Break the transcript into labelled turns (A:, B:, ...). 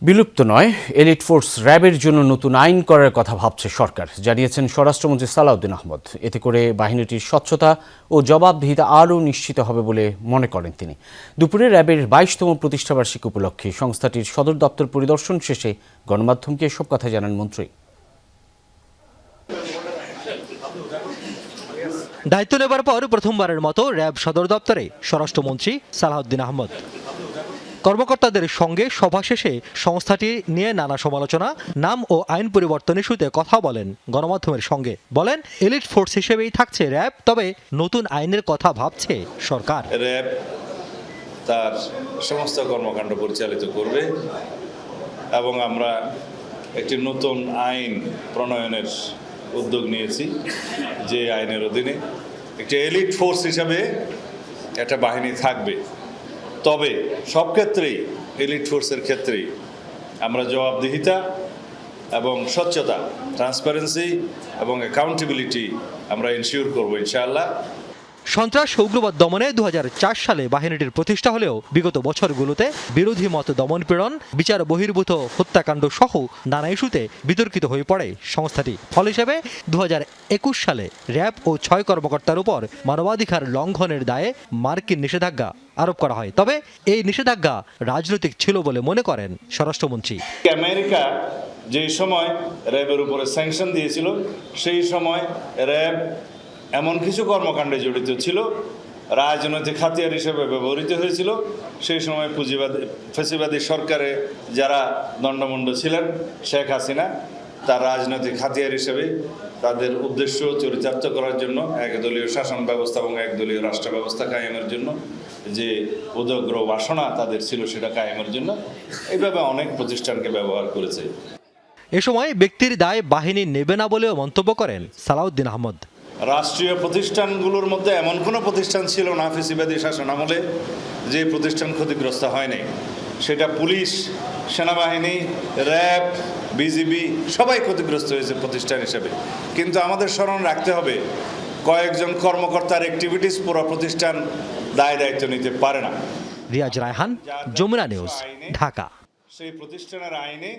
A: বিলুপ্ত নয়, elite force র্যাবের জন্য নতুন আইন করার কথা ভাবছে সরকার, জানিয়েছেন স্বরাষ্ট্রমন্ত্রী সালাউদ্দিন আহমদ। এতে করে বাহিনীটির স্বচ্ছতা ও জবাবদিহিতা আরও নিশ্চিত হবে বলে মনে করেন তিনি। দুপুরে র্যাবের ২২তম প্রতিষ্ঠাবার্ষিকী উপলক্ষে সংস্থাটির সদর দপ্তর পরিদর্শন শেষে গণমাধ্যমকে এসব কথা জানান মন্ত্রী।
B: দায়িত্ব নেবার পর প্রথমবারের মতো র্যাব সদর দপ্তরে স্বরাষ্ট্রমন্ত্রী সালাউদ্দিন আহমদ। কর্মকর্তাদের সঙ্গে সভা শেষে সংস্থাটি নিয়ে নানা সমালোচনা, নাম ও আইন পরিবর্তন ইস্যুতে কথা বলেন গণমাধ্যমের সঙ্গে। বলেন, এলিট ফোর্স হিসেবেই থাকছে র্যাব, তবে নতুন আইনের কথা ভাবছে সরকার।
C: র্যাব তার সমস্ত কর্মকাণ্ড পরিচালিত করবে এবং আমরা একটি নতুন আইন প্রণয়নের উদ্যোগ নিয়েছি, যে আইনের অধীনে একটি এলিট ফোর্স হিসাবে একটা বাহিনী থাকবে। তবে সব ক্ষেত্রেই এলিট ফোর্সের ক্ষেত্রেই আমরা জবাবদিহিতা এবং স্বচ্ছতা, ট্রান্সপারেন্সি এবং অ্যাকাউন্টেবিলিটি আমরা এনশিওর করবো ইনশাআল্লাহ।
B: সন্ত্রাস ও উগ্রবাদ দমনে ২০০৪ সালে বাহিনীটির প্রতিষ্ঠা হলেও বিগত বছরগুলোতে বিরোধী মত দমন পীড়ন, বিচার বহির্ভূত হত্যাকাণ্ড সহ নানা ইস্যুতে বিতর্কিত হয়ে পড়ে সংস্থাটি। ফল হিসেবে ২০২১ সালে র্যাব ও ৬ কর্মকর্তার উপর মানবাধিকার লঙ্ঘনের দায়ে মার্কিন নিষেধাজ্ঞা আরোপ করা হয়। তবে এই নিষেধাজ্ঞা রাজনৈতিক ছিল বলে মনে করেন স্বরাষ্ট্রমন্ত্রী।
C: আমেরিকা যে সময় র্যাবের উপরে স্যাংশন দিয়েছিল, সেই সময় র্যাব এমন কিছু কর্মকাণ্ডে জড়িত ছিল, রাজনৈতিক হাতিয়ার হিসেবে ব্যবহৃত হয়েছিল। সেই সময় ফ্যাসিবাদী সরকারে যারা দণ্ডমুণ্ড ছিলেন, শেখ হাসিনা তার রাজনৈতিক হাতিয়ার হিসেবে তাদের উদ্দেশ্য চরিতার্থ করার জন্য, একদলীয় শাসন ব্যবস্থা এবং একদলীয় রাষ্ট্র ব্যবস্থা কায়েমের জন্য যে উদগ্র বাসনা তাদের ছিল, সেটা কায়েমের জন্য এইভাবে অনেক প্রতিষ্ঠানকে ব্যবহার করেছে।
B: এ সময় ব্যক্তির দায় বাহিনী নেবে না বলেও মন্তব্য করেন সালাউদ্দিন আহমদ।
C: রাষ্ট্রীয় প্রতিষ্ঠানগুলোর মধ্যে এমন কোনো প্রতিষ্ঠান ছিল না ফ্যাসিবাদী শাসন আমলে যে প্রতিষ্ঠান ক্ষতিগ্রস্ত হয়নি। সেটা পুলিশ, সেনাবাহিনী, র্যাব, বিজিবি সবাই ক্ষতিগ্রস্ত হয়েছে প্রতিষ্ঠান হিসেবে। কিন্তু আমাদের স্মরণ রাখতে হবে, কয়েকজন কর্মকর্তার অ্যাক্টিভিটিস পুরো প্রতিষ্ঠান দায় দায়িত্ব নিতে পারে না।
B: রিয়াজ রায়হান, যমুনা নিউজ, ঢাকা।
C: সেই প্রতিষ্ঠানের আইনে